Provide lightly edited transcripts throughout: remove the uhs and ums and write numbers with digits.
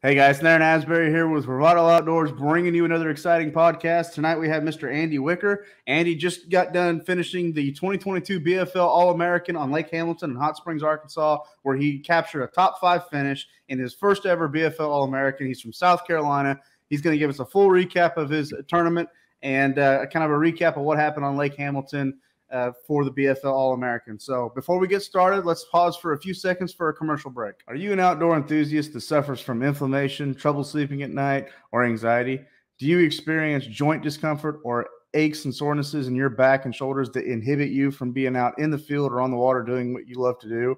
Hey guys, Darren Asbury here with Revital Outdoors, bringing you another exciting podcast. Tonight we have Mr. Andy Wicker. Andy just got done finishing the 2022 BFL All-American on Lake Hamilton in Hot Springs, Arkansas, where he captured a top-5 finish in his first ever BFL All-American. He's from South Carolina. He's going to give us a full recap of his tournament and kind of a recap of what happened on Lake Hamilton for the BFL All-American. So before we get started, let's pause for a few seconds for a commercial break. Are you an outdoor enthusiast that suffers from inflammation, trouble sleeping at night, or anxiety? Do you experience joint discomfort or aches and sorenesses in your back and shoulders that inhibit you from being out in the field or on the water doing what you love to do?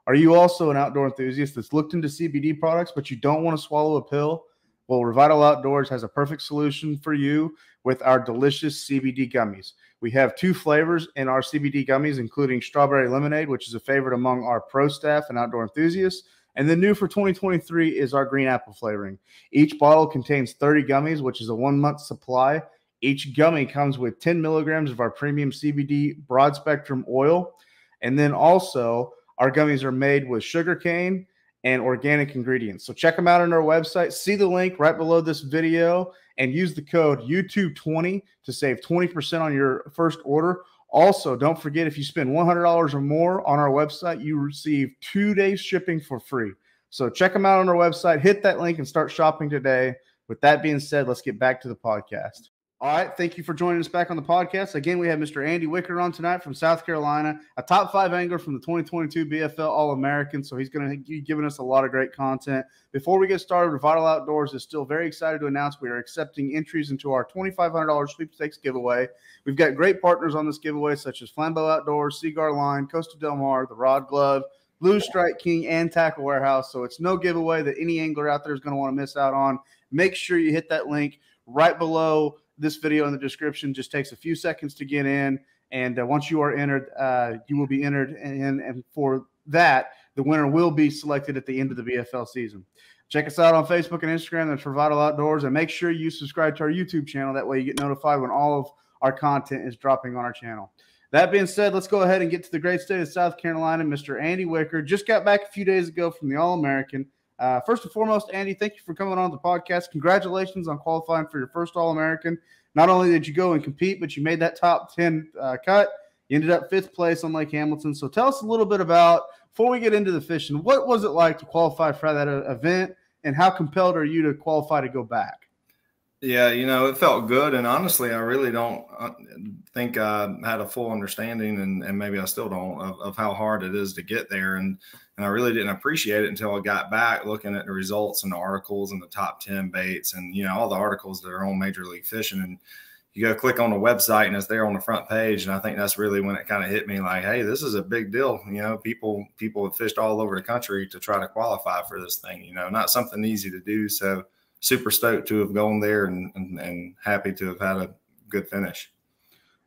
Are you also an outdoor enthusiast that's looked into CBD products, but you don't want to swallow a pill? Well, Revital Outdoors has a perfect solution for you with our delicious CBD gummies. We have 2 flavors in our CBD gummies, including strawberry lemonade, which is a favorite among our pro staff and outdoor enthusiasts. And then new for 2023 is our green apple flavoring. Each bottle contains 30 gummies, which is a 1-month supply. Each gummy comes with 10 milligrams of our premium CBD broad spectrum oil. And then also our gummies are made with sugarcane and organic ingredients. So check them out on our website. See the link right below this video and use the code YouTube20 to save 20% on your first order. Also, don't forget, if you spend $100 or more on our website, you receive 2 days shipping for free. So check them out on our website. Hit that link and start shopping today. With that being said, let's get back to the podcast. All right, thank you for joining us back on the podcast. Again, we have Mr. Andy Wicker on tonight from South Carolina, a top 5 angler from the 2022 BFL All-American, so he's going to be giving us a lot of great content. Before we get started, Revital Outdoors is still very excited to announce we are accepting entries into our $2,500 sweepstakes giveaway. We've got great partners on this giveaway, such as Flambeau Outdoors, Cigar Line, Costa Del Mar, The Rod Glove, Blue Strike King, and Tackle Warehouse. So it's no giveaway that any angler out there is going to want to miss out on. Make sure you hit that link right below this video in the description. Just takes a few seconds to get in, and once you are entered, you will be entered, and for that, the winner will be selected at the end of the BFL season. Check us out on Facebook and Instagram. That's Revital Outdoors, and make sure you subscribe to our YouTube channel. That way you get notified when all of our content is dropping on our channel. That being said, let's go ahead and get to the great state of South Carolina. Mr. Andy Wicker just got back a few days ago from the All-American. First and foremost, Andy, thank you for coming on the podcast. Congratulations on qualifying for your first All-American. Not only did you go and compete, but you made that top 10 cut. You ended up 5th place on Lake Hamilton. So tell us a little bit about, before we get into the fishing, what was it like to qualify for that event, and how compelled are you to qualify to go back? Yeah, it felt good. And honestly, I really don't think I had a full understanding, and maybe I still don't, of how hard it is to get there. And I really didn't appreciate it until I got back looking at the results and the articles and the top 10 baits and, all the articles that are on Major League Fishing. And you go click on the website and it's there on the front page. And I think that's really when it kind of hit me like, hey, this is a big deal. People have fished all over the country to try to qualify for this thing, not something easy to do. So super stoked to have gone there and happy to have had a good finish.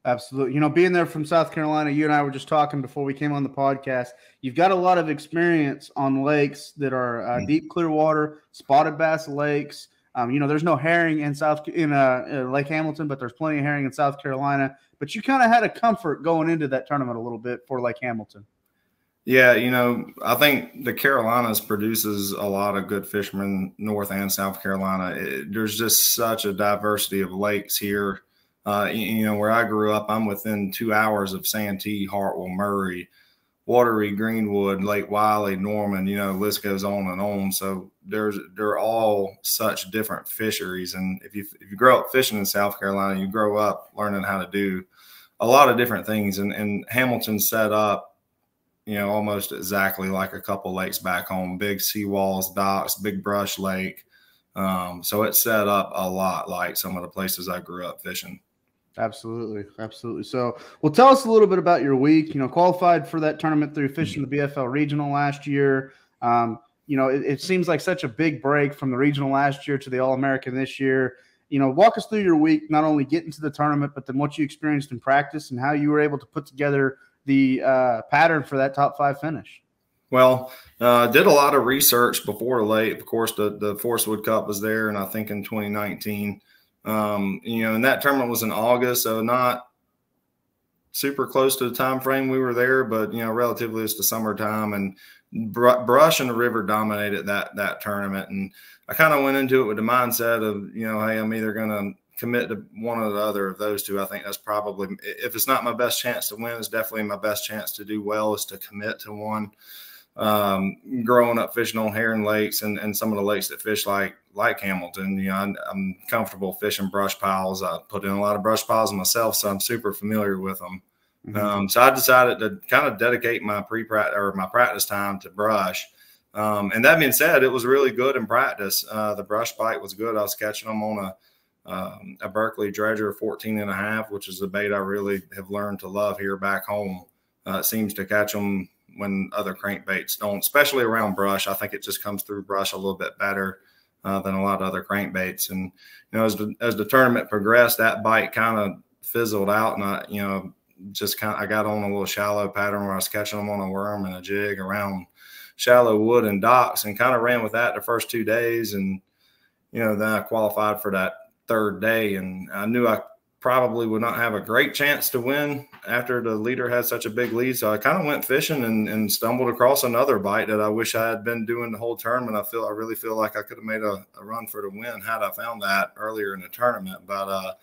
Absolutely. Being there from South Carolina, you and I were just talking before we came on the podcast. You've got a lot of experience on lakes that are deep, clear water, spotted bass lakes. There's no herring in Lake Hamilton, but there's plenty of herring in South Carolina. But you kind of had a comfort going into that tournament a little bit for Lake Hamilton. Yeah, I think the Carolinas produces a lot of good fishermen, North and South Carolina. There's just such a diversity of lakes here. Where I grew up, I'm within 2 hours of Santee, Hartwell, Murray, Watery, Greenwood, Lake Wiley, Norman, the list goes on and on. So they're all such different fisheries. And if you grow up fishing in South Carolina, you grow up learning how to do a lot of different things. And Hamilton set up, almost exactly like a couple lakes back home, big seawalls, docks, big brush lake. So it's set up a lot like some of the places I grew up fishing. Absolutely. Absolutely. So, well, tell us a little bit about your week. Qualified for that tournament through fishing the BFL regional last year. It seems like such a big break from the regional last year to the All-American this year. Walk us through your week, not only getting to the tournament, but then what you experienced in practice and how you were able to put together the pattern for that top 5 finish. Well, did a lot of research before the late. Of course, the Forestwood Cup was there, and I think in 2019. And that tournament was in August, so not super close to the time frame we were there, but relatively it's the summertime, and brush and the river dominated that tournament. And I kind of went into it with the mindset of, you know, hey, I'm either going to commit to one or the other of those two. I think that's probably, if it's not my best chance to win, it's definitely my best chance to do well is to commit to one. Growing up fishing on Heron lakes and some of the lakes that fish like Hamilton, you know, I'm comfortable fishing brush piles. I put in a lot of brush piles myself, so I'm super familiar with them. So I decided to kind of dedicate my practice time to brush. And that being said, it was really good in practice. The brush bite was good. I was catching them on a Berkeley Dredger 14.5, which is a bait I really have learned to love here back home. It seems to catch them when other crankbaits don't, especially around brush. I think it just comes through brush a little bit better than a lot of other crankbaits. And, you know, as the tournament progressed, that bite kind of fizzled out, and I got on a little shallow pattern where I was catching them on a worm and a jig around shallow wood and docks, and kind of ran with that the first 2 days. And, you know, then I qualified for that third day, and I knew I probably would not have a great chance to win after the leader had such a big lead. So I kind of went fishing and stumbled across another bite that I wish I had been doing the whole tournament. I really feel like I could have made a run for the win had I found that earlier in the tournament, but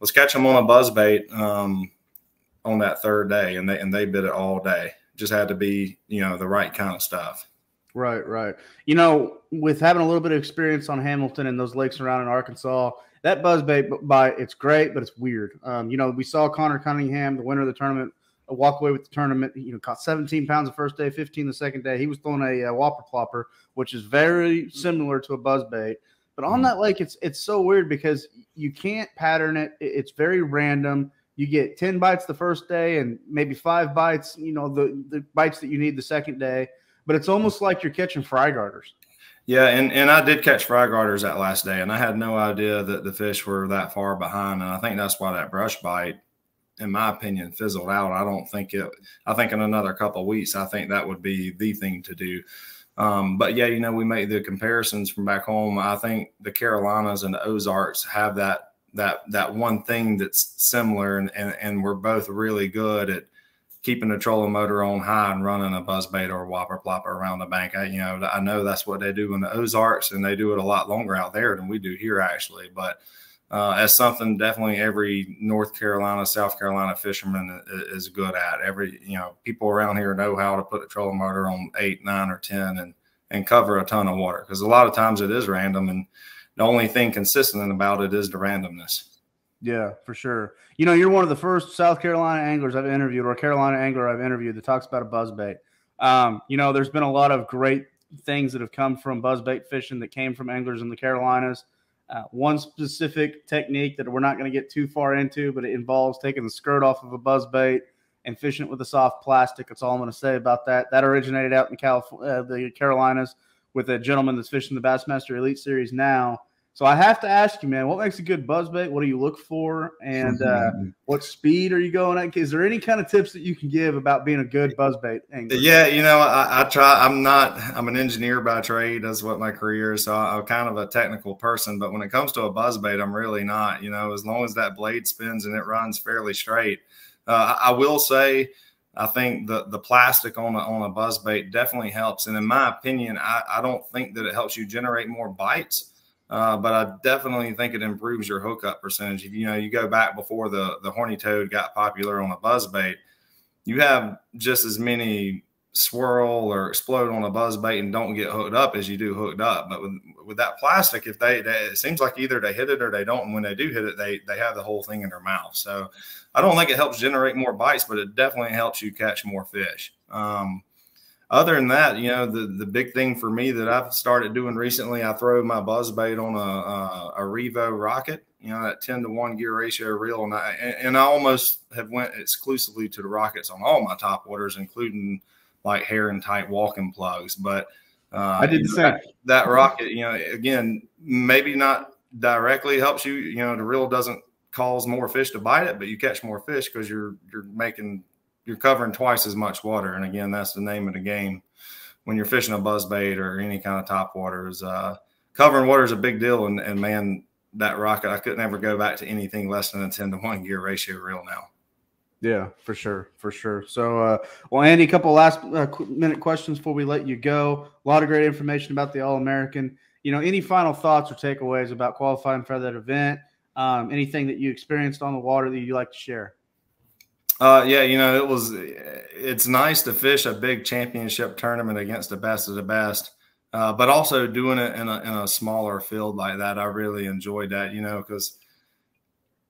was catching them on a buzzbait on that third day, and they bit it all day. Just had to be, you know, the right kind of stuff. Right. You know, with having a little bit of experience on Hamilton and those lakes around in Arkansas, that buzzbait bite, it's great, but it's weird. You know, we saw Connor Cunningham, the winner of the tournament, walk away with the tournament. You know, caught 17 pounds the first day, 15 the second day. He was throwing a whopper plopper, which is very similar to a buzzbait. But on that lake, it's so weird because you can't pattern it. It's very random. You get 10 bites the first day and maybe 5 bites, you know, the bites that you need the second day. But it's almost like you're catching fry garters. Yeah, and I did catch fry garters that last day, and I had no idea that the fish were that far behind. And I think that's why that brush bite, in my opinion, fizzled out. I think in another couple of weeks, I think that would be the thing to do. But yeah, you know, we made the comparisons from back home. I think the Carolinas and the Ozarks have that one thing that's similar, and we're both really good at keeping the trolling motor on high and running a buzzbait or a whopper plopper around the bank. I know that's what they do in the Ozarks, and they do it a lot longer out there than we do here, actually. But as something definitely every North Carolina, South Carolina fisherman is good at. People around here know how to put a trolling motor on 8, 9, or 10 and cover a ton of water, because a lot of times it is random, and the only thing consistent about it is the randomness. Yeah, for sure. You know, you're one of the first South Carolina anglers I've interviewed, or Carolina angler I've interviewed, that talks about a buzzbait. You know, there's been a lot of great things that have come from buzzbait fishing that came from anglers in the Carolinas. One specific technique that we're not going to get too far into, but it involves taking the skirt off of a buzzbait and fishing it with a soft plastic. That's all I'm going to say about that. That originated out in the Carolinas with a gentleman that's fishing the Bassmaster Elite Series now. So I have to ask you, man, what makes a good buzzbait? What do you look for? And what speed are you going at? Is there any kind of tips that you can give about being a good buzzbait angler? Yeah, you know, I try. I'm an engineer by trade. That's what my career is. So I'm kind of a technical person. But when it comes to a buzzbait, I'm really not. You know, as long as that blade spins and it runs fairly straight. I will say, I think the plastic on a buzzbait definitely helps. And in my opinion, I don't think that it helps you generate more bites. But I definitely think it improves your hookup percentage. You know, you go back before the horny toad got popular on a buzzbait, you have just as many swirl or explode on a buzzbait and don't get hooked up as you do hooked up. But with that plastic, if it seems like either they hit it or they don't. And when they do hit it, they have the whole thing in their mouth. So I don't think it helps generate more bites, but it definitely helps you catch more fish. Other than that, you know, the big thing for me that I've started doing recently, I throw my buzzbait on a Revo rocket, you know, that 10-to-1 gear ratio reel. And I almost have went exclusively to the rockets on all my top waters, including like Heron type walking plugs. But I did the same. That rocket, you know, again, maybe not directly helps you. You know, the reel doesn't cause more fish to bite it, but you catch more fish because you're covering twice as much water. And again, that's the name of the game when you're fishing a buzzbait or any kind of top waters. Covering water is a big deal. And man, that rocket, I couldn't ever go back to anything less than a 10-to-1 gear ratio reel now. Yeah, for sure, for sure. So, well, Andy, a couple last minute questions before we let you go. A lot of great information about the All-American. Any final thoughts or takeaways about qualifying for that event? Anything that you experienced on the water that you'd like to share? Yeah, it's nice to fish a big championship tournament against the best of the best, but also doing it in a smaller field like that. I really enjoyed that, because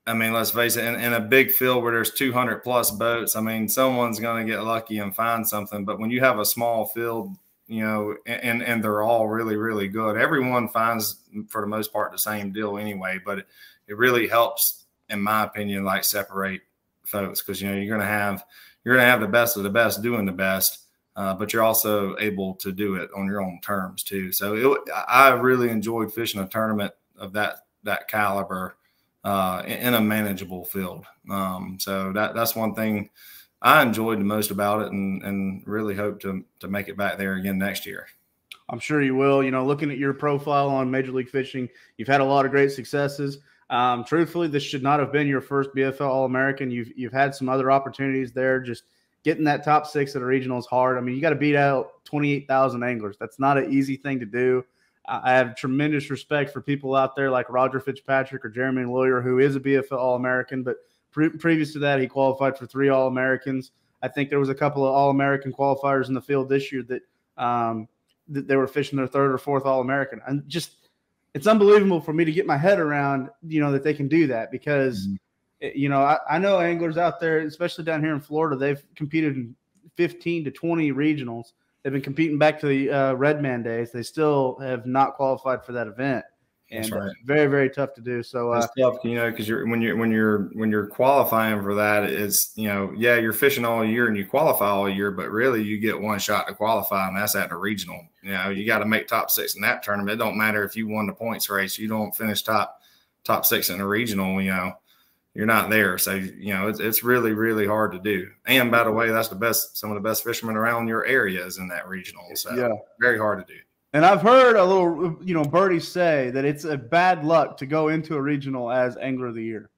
I mean, let's face it, in a big field where there's 200 plus boats, I mean, someone's going to get lucky and find something. But when you have a small field, and they're all really, really good, everyone finds for the most part the same deal anyway. But it really helps, in my opinion, like separate folks, because you're going to have the best of the best doing the best, but you're also able to do it on your own terms too. So I really enjoyed fishing a tournament of that caliber in a manageable field. So that's one thing I enjoyed the most about it, and really hope to make it back there again next year. I'm sure you will. Looking at your profile on Major League Fishing, you've had a lot of great successes. Truthfully, this should not have been your first BFL All-American. You've had some other opportunities there. Just getting that top 6 at a regional is hard. I mean, you got to beat out 28,000 anglers. That's not an easy thing to do. I have tremendous respect for people out there like Roger Fitzpatrick or Jeremy Lawyer, who is a BFL All-American, but previous to that, he qualified for 3 All-Americans. I think there was a couple of All-American qualifiers in the field this year that they were fishing their 3rd or 4th All-American. And it's unbelievable for me to get my head around, that they can do that, because, I know anglers out there, especially down here in Florida, they've competed in 15 to 20 regionals. They've been competing back to the Redman days. They still have not qualified for that event, and that's right. Very, very tough to do. So it's tough, because when you're qualifying for that, it's you're fishing all year and you qualify all year, but really you get one shot to qualify, and that's at the regional. You got to make top 6 in that tournament. It don't matter if you won the points race. You don't finish top 6 in a regional, you're not there. So, it's really, really hard to do. And by the way, that's some of the best fishermen around your area is in that regional. So yeah, very hard to do. And I've heard a little, birdie say that it's a bad luck to go into a regional as Angler of the Year.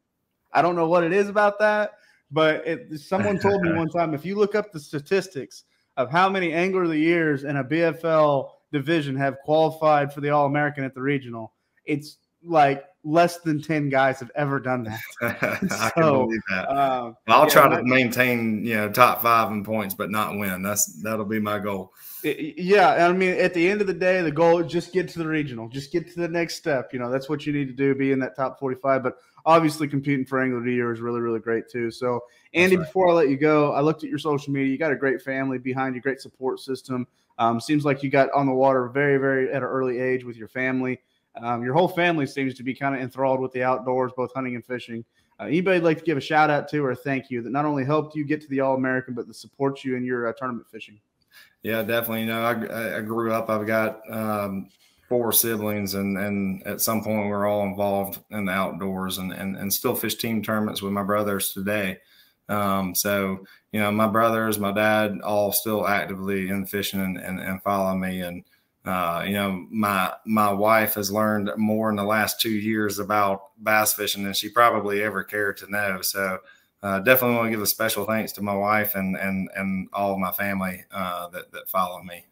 I don't know what it is about that, but someone told me one time, if you look up the statistics of how many Angler of the Years in a BFL division have qualified for the All-American at the regional, it's like less than 10 guys have ever done that. I can believe that. I'll try to maintain, top 5 in points, but not win. That'll be my goal. Yeah, I mean, at the end of the day, the goal is just get to the regional, just get to the next step. That's what you need to do, be in that top 45. But obviously, competing for Angler of the Year is really, really great too. So, Andy, before I let you go, I looked at your social media. You got a great family behind you, great support system. Seems like you got on the water very, very at an early age with your family. Your whole family seems to be kind of enthralled with the outdoors, both hunting and fishing. Anybody like to give a shout out to or a thank you that not only helped you get to the All-American, but that supports you in your tournament fishing? Yeah, definitely. I grew up, I've got 4 siblings, and at some point we're all involved in the outdoors and still fish team tournaments with my brothers today. So, my brothers, my dad, all still actively in fishing and follow me. And, my wife has learned more in the last 2 years about bass fishing than she probably ever cared to know. So definitely want to give a special thanks to my wife and all of my family that follow me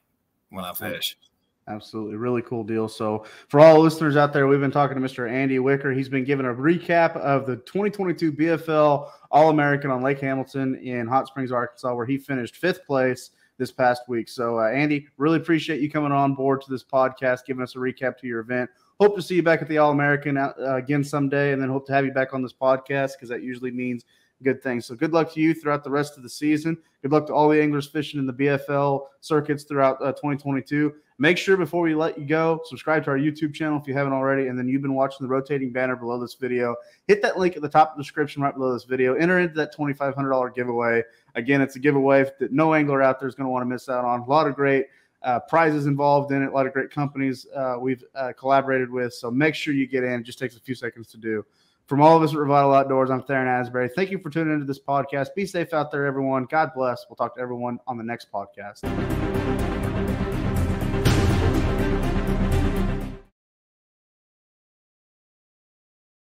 when I fish. Absolutely. Really cool deal. So for all listeners out there, we've been talking to Mr. Andy Wicker. He's been giving a recap of the 2022 BFL All-American on Lake Hamilton in Hot Springs, Arkansas, where he finished 5th place this past week. So, Andy, really appreciate you coming on board to this podcast, giving us a recap to your event. Hope to see you back at the All-American again someday, and then hope to have you back on this podcast, because that usually means good things. So good luck to you throughout the rest of the season. Good luck to all the anglers fishing in the BFL circuits throughout 2022. Make sure before we let you go, subscribe to our YouTube channel if you haven't already, and then you've been watching the rotating banner below this video. Hit that link at the top of the description right below this video. Enter into that $2,500 giveaway. Again, it's a giveaway that no angler out there is going to want to miss out on. A lot of great prizes involved in it, a lot of great companies we've collaborated with, so make sure you get in. It just takes a few seconds to do. From all of us at Revital Outdoors, I'm Theron Asbury. Thank you for tuning into this podcast. Be safe out there, everyone. God bless. We'll talk to everyone on the next podcast.